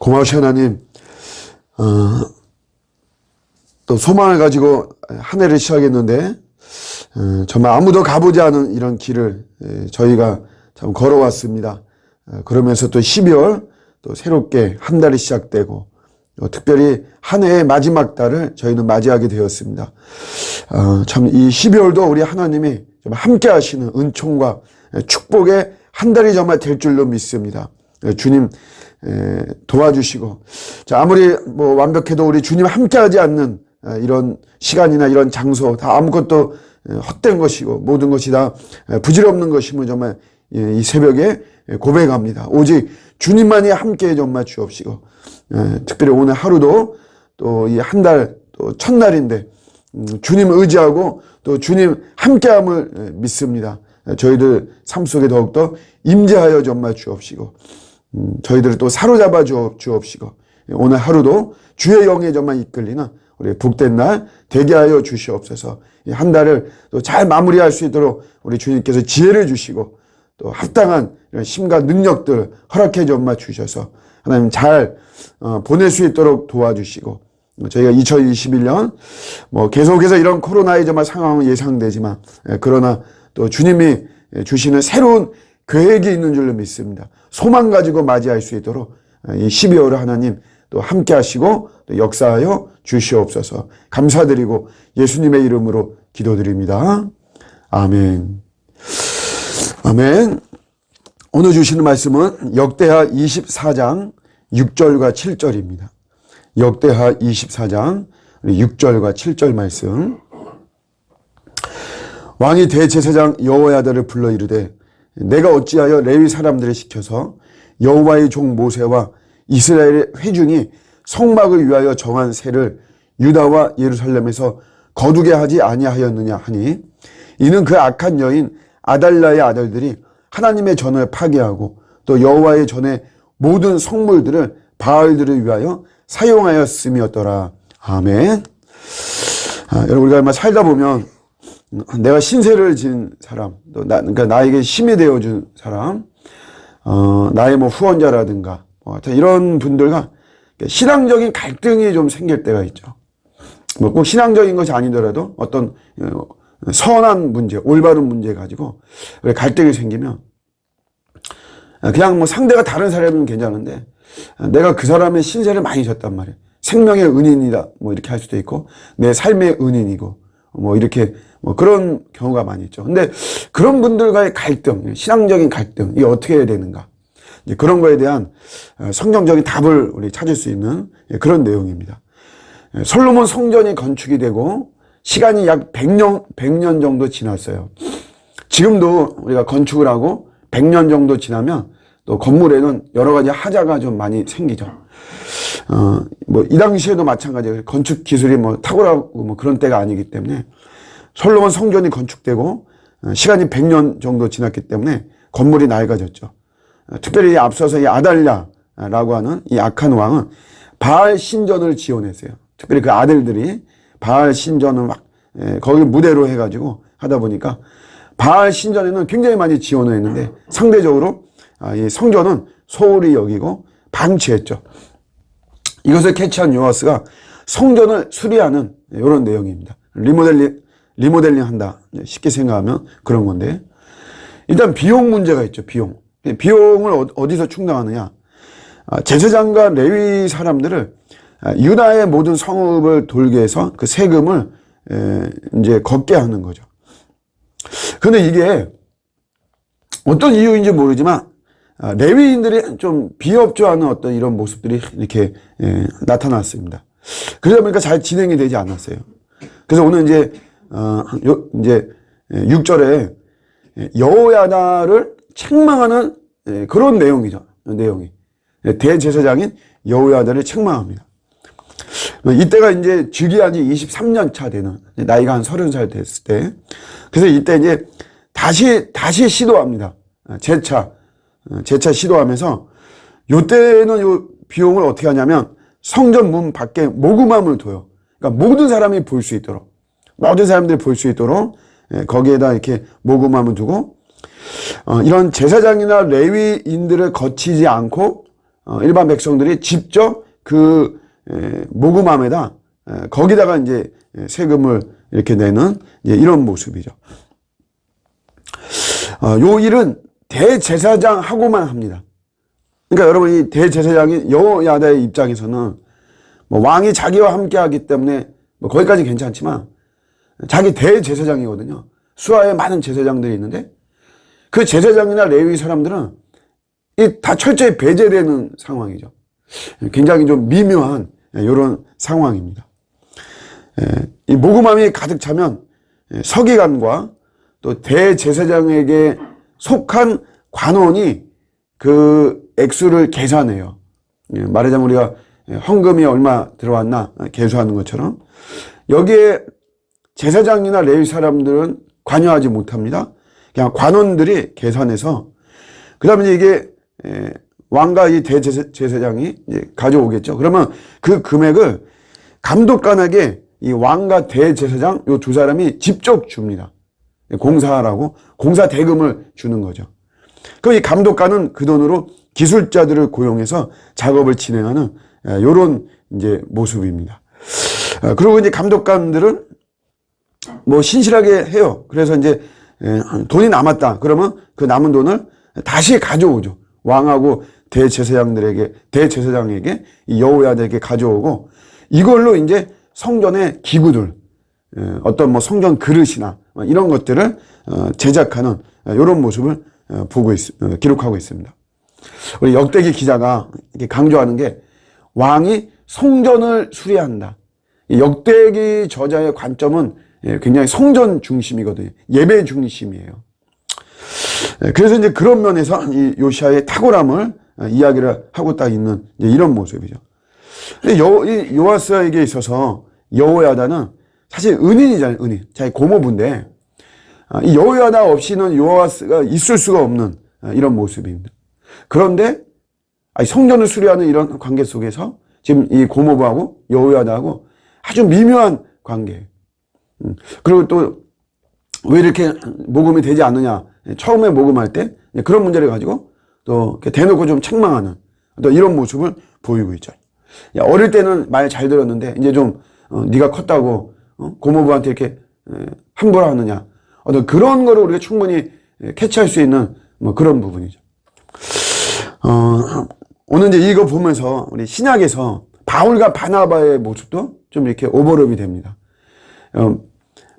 고마우신 하나님, 또 소망을 가지고 한 해를 시작했는데 정말 아무도 가보지 않은 이런 길을 저희가 참 걸어왔습니다. 그러면서 또 12월 또 새롭게 한 달이 시작되고 특별히 한 해의 마지막 달을 저희는 맞이하게 되었습니다. 참 이 12월도 우리 하나님이 정말 함께 하시는 은총과 축복의 한 달이 정말 될 줄로 믿습니다. 주님 도와주시고, 자, 아무리 뭐 완벽해도 우리 주님 함께 하지 않는 이런 시간이나 이런 장소 다 아무것도 헛된 것이고 모든 것이 다 부질없는 것임을 정말 이 새벽에 고백합니다. 오직 주님만이 함께 정말 주옵시고, 특별히 오늘 하루도 또 이 한 달 또 첫날인데 주님 의지하고 또 주님 함께함을 믿습니다. 저희들 삶 속에 더욱더 임재하여 정말 주옵시고, 저희들을 또 사로잡아 주옵시고, 오늘 하루도 주의 영에 정말 이끌리는 우리 복된 날 되게 하여 주시옵소서. 이 한 달을 또 잘 마무리할 수 있도록 우리 주님께서 지혜를 주시고 또 합당한 이런 힘과 능력들 허락해 정말 주셔서 하나님 잘 보낼 수 있도록 도와주시고, 저희가 2021년 뭐 계속해서 이런 코로나의 정말 상황은 예상되지만 그러나 또 주님이 주시는 새로운 계획이 있는 줄로 믿습니다. 소망 가지고 맞이할 수 있도록 이 12월을 하나님 또 함께 하시고 또 역사하여 주시옵소서. 감사드리고 예수님의 이름으로 기도드립니다. 아멘. 아멘. 오늘 주시는 말씀은 역대하 24장 6절과 7절입니다. 역대하 24장 6절과 7절 말씀. 왕이 대제사장 여호야다를 불러 이르되 내가 어찌하여 레위 사람들을 시켜서 여호와의 종 모세와 이스라엘의 회중이 성막을 위하여 정한 세를 유다와 예루살렘에서 거두게 하지 아니하였느냐 하니, 이는 그 악한 여인 아달랴의 아들들이 하나님의 전을 파괴하고 또 여호와의 전의 모든 성물들을 바알들을 위하여 사용하였음이었더라. 아멘. 여러분, 우리가 얼마 살다 보면 내가 신세를 진 사람, 또 그러니까 나에게 힘이 되어준 사람, 나의 뭐 후원자라든가 이런 분들과 신앙적인 갈등이 좀 생길 때가 있죠. 뭐 꼭 신앙적인 것이 아니더라도 어떤 선한 문제, 올바른 문제 가지고 갈등이 생기면 그냥 뭐 상대가 다른 사람이면 괜찮은데 내가 그 사람의 신세를 많이 졌단 말이에요. 생명의 은인이다 뭐 이렇게 할 수도 있고 내 삶의 은인이고 뭐 이렇게 뭐 그런 경우가 많이 있죠. 근데 그런 분들과의 갈등, 신앙적인 갈등, 이게 어떻게 해야 되는가? 이제 그런 거에 대한 성경적인 답을 우리 찾을 수 있는 그런 내용입니다. 솔로몬 성전이 건축이 되고 시간이 약 100년 정도 지났어요. 지금도 우리가 건축을 하고 100년 정도 지나면 또 건물에는 여러 가지 하자가 좀 많이 생기죠. 뭐 이 당시에도 마찬가지예요. 건축 기술이 뭐 탁월하고 뭐 그런 때가 아니기 때문에 솔로몬 성전이 건축되고 시간이 100년 정도 지났기 때문에 건물이 낡아졌죠. 특별히 앞서서 이 아달랴라고 하는 이 악한 왕은 바알 신전을 지어냈어요. 특별히 그 아들들이 바알 신전을 막 거기 무대로 해가지고 하다 보니까 바알 신전에는 굉장히 많이 지원을 했는데 상대적으로 이 성전은 소홀히 여기고 방치했죠. 이것을 캐치한 요아스가 성전을 수리하는 이런 내용입니다. 리모델링 한다. 쉽게 생각하면 그런 건데, 일단 비용 문제가 있죠. 비용을 어디서 충당하느냐. 제사장과 레위 사람들을 유다의 모든 성읍을 돌게 해서 그 세금을 이제 걷게 하는 거죠. 근데 이게 어떤 이유인지 모르지만 레위인들이 좀 비협조하는 어떤 이런 모습들이 이렇게 나타났습니다. 그러다 보니까 잘 진행이 되지 않았어요. 그래서 오늘 이제 6절에 여호야다를 책망하는 그런 내용이죠. 내용이 대제사장인 여호야다를 책망합니다. 이때가 이제 즉위한 지 23년 차 되는, 나이가 한 30살 됐을 때, 그래서 이때 이제 다시 시도합니다. 재차 시도하면서, 요때는 요 비용을 어떻게 하냐면, 성전 문 밖에 모금함을 둬요. 그러니까 모든 사람이 볼 수 있도록, 모든 사람들이 볼 수 있도록, 거기에다 이렇게 모금함을 두고, 이런 제사장이나 레위인들을 거치지 않고, 일반 백성들이 직접 그 모금함에다 거기다가 이제 세금을 이렇게 내는 이제 이런 모습이죠. 요 일은 대제사장하고만 합니다. 그러니까 여러분 이 대제사장이 여호야다의 입장에서는 뭐 왕이 자기와 함께하기 때문에 뭐 거기까지 괜찮지만 자기 대제사장이거든요. 수하에 많은 제사장들이 있는데 그 제사장이나 레위 사람들은 다 철저히 배제되는 상황이죠. 굉장히 좀 미묘한 이런 상황입니다. 이 모금함이 가득 차면 서기관과 또 대제사장에게 속한 관원이 그 액수를 계산해요. 말하자면 우리가 헌금이 얼마 들어왔나 계수하는 것처럼 여기에 제사장이나 레위 사람들은 관여하지 못합니다. 그냥 관원들이 계산해서 그 다음에 이게 왕과 이 대제사장이 가져오겠죠. 그러면 그 금액을 감독관에게 이 왕과 대제사장 요 두 사람이 직접 줍니다. 공사하라고 공사 대금을 주는 거죠. 그럼 이 감독관은 그 돈으로 기술자들을 고용해서 작업을 진행하는 요런 이제 모습입니다. 그리고 이제 감독관들은 뭐 신실하게 해요. 그래서 이제 돈이 남았다. 그러면 그 남은 돈을 다시 가져오죠. 왕하고 대제사장에게 이 여호야다에게 가져오고 이걸로 이제 성전의 기구들, 어떤 뭐 성전 그릇이나 이런 것들을 제작하는 이런 모습을 기록하고 있습니다. 우리 역대기 기자가 이렇게 강조하는 게 왕이 성전을 수리한다. 역대기 저자의 관점은 굉장히 성전 중심이거든요. 예배 중심이에요. 그래서 이제 그런 면에서 이 요시야의 탁월함을 이야기를 하고 딱 있는 이런 모습이죠. 요아스에게 있어서 여호야다는 사실 은인이잖아요. 은인. 자기 고모부인데 이 여호야다 없이는 요아스가 있을 수가 없는 이런 모습입니다. 그런데 성전을 수리하는 이런 관계 속에서 지금 이 고모부하고 여호야다하고 아주 미묘한 관계예요. 그리고 또 왜 이렇게 모금이 되지 않느냐. 처음에 모금할 때 그런 문제를 가지고 또 대놓고 좀 책망하는 또 이런 모습을 보이고 있죠. 어릴 때는 말 잘 들었는데 이제 좀 네가 컸다고 고모부한테 이렇게 함부로 하느냐. 어떤 그런 거를 우리가 충분히 캐치할 수 있는 뭐 그런 부분이죠. 오늘 이제 이거 보면서 우리 신약에서 바울과 바나바의 모습도 좀 이렇게 오버랩이 됩니다.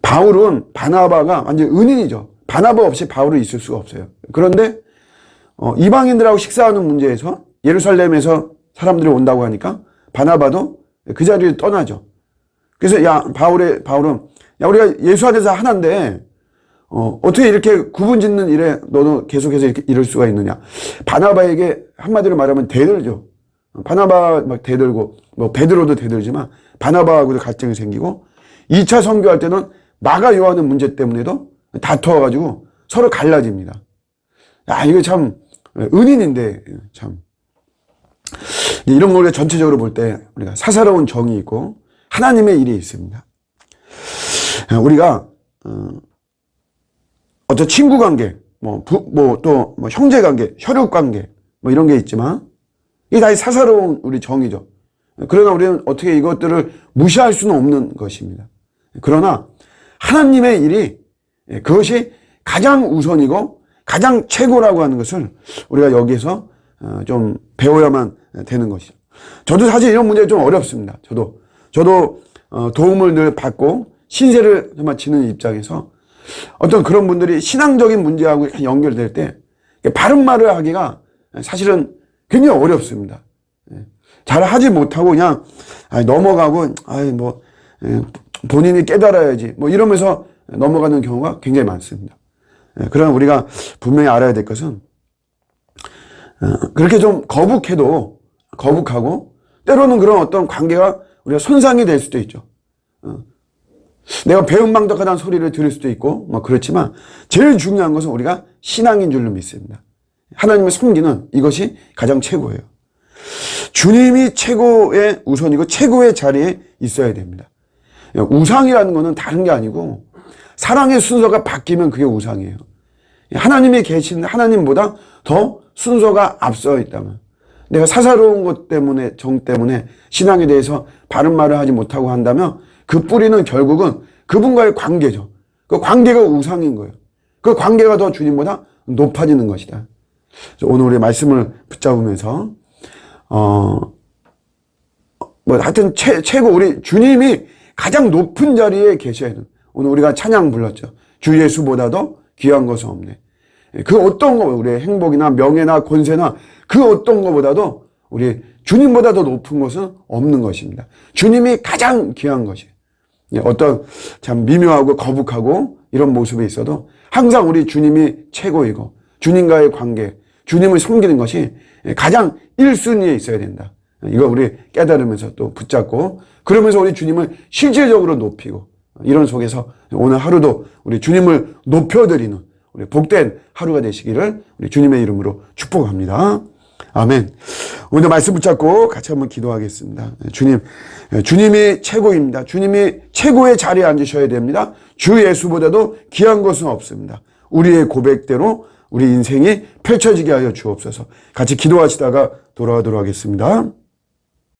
바울은 바나바가 완전 은인이죠. 바나바 없이 바울은 있을 수가 없어요. 그런데 이방인들하고 식사하는 문제에서 예루살렘에서 사람들이 온다고 하니까 바나바도 그 자리를 떠나죠. 그래서 바울은 우리가 예수 안에서 하나인데 어떻게 이렇게 구분 짓는 일에 너는 계속해서 이렇게 이럴 수가 있느냐. 바나바에게 한마디로 말하면 대들죠. 바나바 막 대들고 뭐 베드로도 대들지만 바나바하고도 갈등이 생기고 2차 선교할 때는 마가 요하는 문제 때문에도 다투어가지고 서로 갈라집니다. 이거 참 은인인데 참 이런 걸 전체적으로 볼 때 우리가 사사로운 정이 있고 하나님의 일이 있습니다. 우리가 어떤 친구 관계, 또 형제 관계, 혈육 관계 뭐 이런 게 있지만 이게 다 사사로운 우리 정이죠. 그러나 우리는 어떻게 이것들을 무시할 수는 없는 것입니다. 그러나 하나님의 일이 그것이 가장 우선이고 가장 최고라고 하는 것을 우리가 여기에서 좀 배워야만 되는 것이죠. 저도 사실 이런 문제가 좀 어렵습니다. 저도 도움을 늘 받고 신세를 정말 지는 입장에서 어떤 그런 분들이 신앙적인 문제하고 연결될 때 바른 말을 하기가 사실은 굉장히 어렵습니다. 잘 하지 못하고 그냥 넘어가고 본인이 깨달아야지 뭐 이러면서 넘어가는 경우가 굉장히 많습니다. 그러나 우리가 분명히 알아야 될 것은 그렇게 좀 거북하고 때로는 그런 어떤 관계가 우리가 손상이 될 수도 있죠. 내가 배은망덕하다는 소리를 들을 수도 있고 뭐 그렇지만 제일 중요한 것은 우리가 신앙인 줄로 믿습니다. 하나님을 섬기는 이것이 가장 최고예요. 주님이 최고의 우선이고 최고의 자리에 있어야 됩니다. 우상이라는 것은 다른 게 아니고 사랑의 순서가 바뀌면 그게 우상이에요. 하나님이 계신 하나님보다 더 순서가 앞서 있다면 내가 사사로운 것 때문에, 정 때문에 신앙에 대해서 바른 말을 하지 못하고 한다면 그 뿌리는 결국은 그분과의 관계죠. 그 관계가 우상인 거예요. 그 관계가 더 주님보다 높아지는 것이다. 오늘 우리 말씀을 붙잡으면서 하여튼 최고 우리 주님이 가장 높은 자리에 계셔야 돼요. 오늘 우리가 찬양 불렀죠. 주 예수보다도 귀한 것은 없네. 그 어떤 거, 우리의 행복이나 명예나 권세나 그 어떤 것보다도 우리 주님보다 더 높은 것은 없는 것입니다. 주님이 가장 귀한 것이에요. 어떤 참 미묘하고 거북하고 이런 모습이 있어도 항상 우리 주님이 최고이고 주님과의 관계, 주님을 섬기는 것이 가장 1순위에 있어야 된다. 이거 우리 깨달으면서 또 붙잡고 그러면서 우리 주님을 실질적으로 높이고 이런 속에서 오늘 하루도 우리 주님을 높여드리는 우리 복된 하루가 되시기를 우리 주님의 이름으로 축복합니다. 아멘. 오늘 말씀 붙잡고 같이 한번 기도하겠습니다. 주님이 최고입니다. 주님이 최고의 자리에 앉으셔야 됩니다. 주 예수보다도 귀한 것은 없습니다. 우리의 고백대로 우리 인생이 펼쳐지게 하여 주옵소서. 같이 기도하시다가 돌아가도록 하겠습니다.